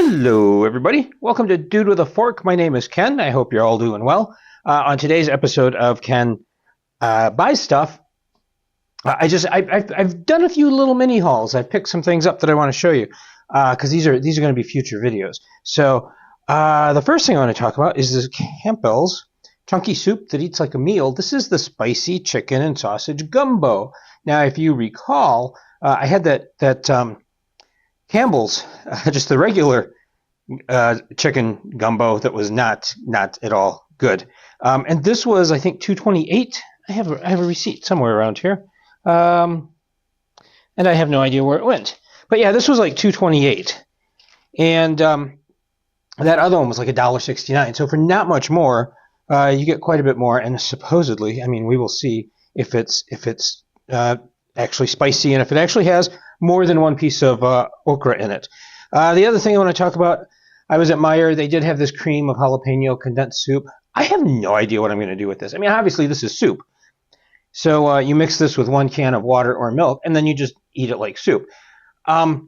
Hello, everybody. Welcome to Dude with a Fork. My name is Ken. I hope you're all doing well. On today's episode of Ken Buys Stuff, I've done a few little mini hauls. I've picked some things up that I want to show you because these are going to be future videos. So the first thing I want to talk about is this Campbell's chunky soup that eats like a meal. This is the spicy chicken and sausage gumbo. Now, if you recall, I had that Campbell's, just the regular chicken gumbo that was not at all good. And this was, I think, $2.28. I have a receipt somewhere around here, and I have no idea where it went. But yeah, this was like $2.28, and that other one was like $1.69. So for not much more, you get quite a bit more. And supposedly, I mean, we will see if it's actually spicy and if it actually has more than one piece of okra in it. The other thing I want to talk about, I was at Meijer. They did have this cream of jalapeno condensed soup. I have no idea what I'm going to do with this. I mean, obviously this is soup. So you mix this with 1 can of water or milk, and then you just eat it like soup. But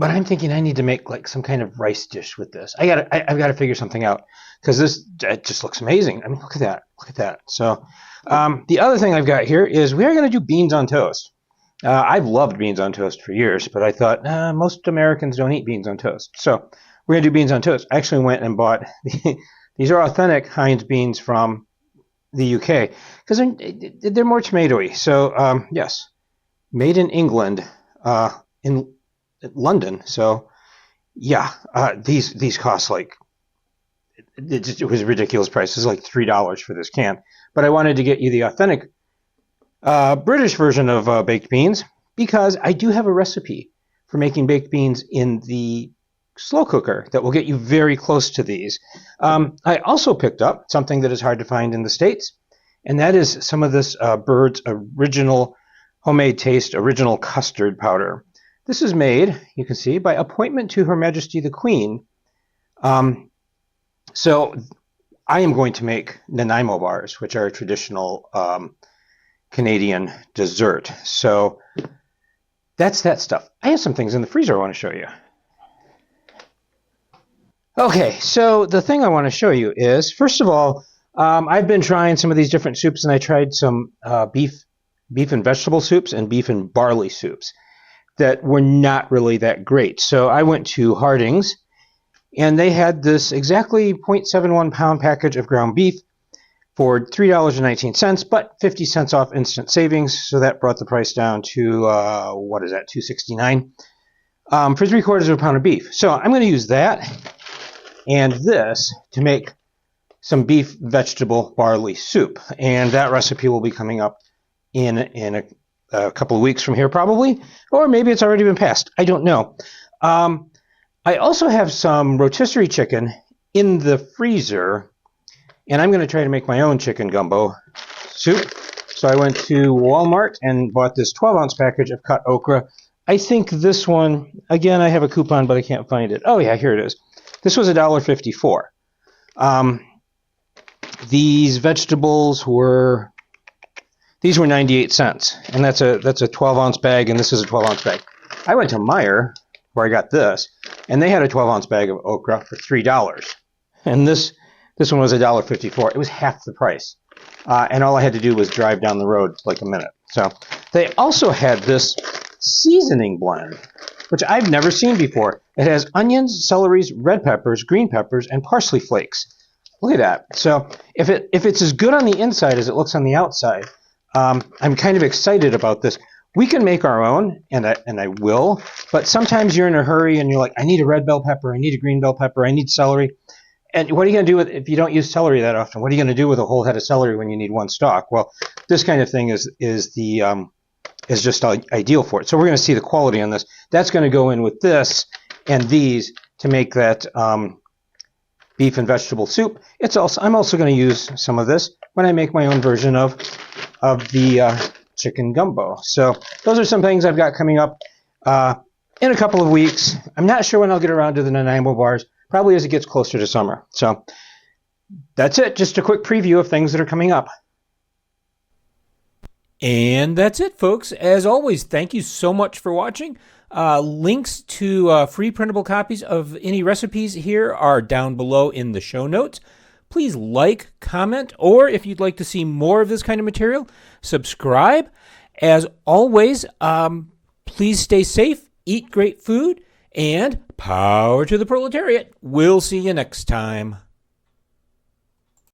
I'm thinking I need to make like some kind of rice dish with this. I've got to figure something out because it just looks amazing. I mean, look at that. Look at that. So the other thing I've got here is we are going to do beans on toast. I've loved beans on toast for years, but I thought most Americans don't eat beans on toast. So we're going to do beans on toast. I actually went and bought these are authentic Heinz beans from the UK because they're more tomatoey. So yes, made in England, in London. So yeah, these cost like it was a ridiculous price. It was like $3 for this can. But I wanted to get you the authentic British version of baked beans because I do have a recipe for making baked beans in the slow cooker that will get you very close to these. I also picked up something that is hard to find in the States, and that is some of this Bird's original homemade taste original custard powder. This is made, you can see, by appointment to Her Majesty the Queen. So I am going to make Nanaimo bars, which are a traditional Canadian dessert. So that's that stuff. I have some things in the freezer I want to show you. Okay, so the thing I want to show you is, first of all, I've been trying some of these different soups, and I tried some beef and vegetable soups and beef and barley soups that were not really that great. So I went to Harding's, and they had this exactly 0.71 pound package of ground beef for $3.19, but 50 cents off instant savings. So that brought the price down to, what is that, $2.69 for 3/4 of a pound of beef. So I'm going to use that and this to make some beef vegetable barley soup. And that recipe will be coming up in a couple of weeks from here probably, or maybe it's already been passed. I don't know. I also have some rotisserie chicken in the freezer, and I'm going to try to make my own chicken gumbo soup. So I went to Walmart and bought this 12-ounce package of cut okra. I think this one, again, I have a coupon, but I can't find it. Oh, yeah, here it is. This was $1.54. These vegetables were 98 cents, and that's a 12-ounce bag, and this is a 12-ounce bag. I went to Meijer, where I got this, and they had a 12-ounce bag of okra for $3. And this one was $1.54. It was half the price. And all I had to do was drive down the road like a minute. So they also had this seasoning blend, which I've never seen before. It has onions, celeries, red peppers, green peppers, and parsley flakes. Look at that. So if it's as good on the inside as it looks on the outside, I'm kind of excited about this. We can make our own, and I will, but sometimes you're in a hurry and you're like, I need a red bell pepper, I need a green bell pepper, I need celery. And what are you going to do if you don't use celery that often? What are you going to do with a whole head of celery when you need one stalk? Well, this kind of thing is just ideal for it. So we're going to see the quality on this. That's going to go in with this and these to make that beef and vegetable soup. I'm also going to use some of this when I make my own version of the chicken gumbo. So those are some things I've got coming up in a couple of weeks. I'm not sure when I'll get around to the Nanaimo bars. Probably as it gets closer to summer. So that's it. Just a quick preview of things that are coming up. And that's it, folks. As always, thank you so much for watching. Links to free printable copies of any recipes here are down below in the show notes. Please like, comment, or if you'd like to see more of this kind of material, subscribe. As always, please stay safe, eat great food, and power to the proletariat. We'll see you next time.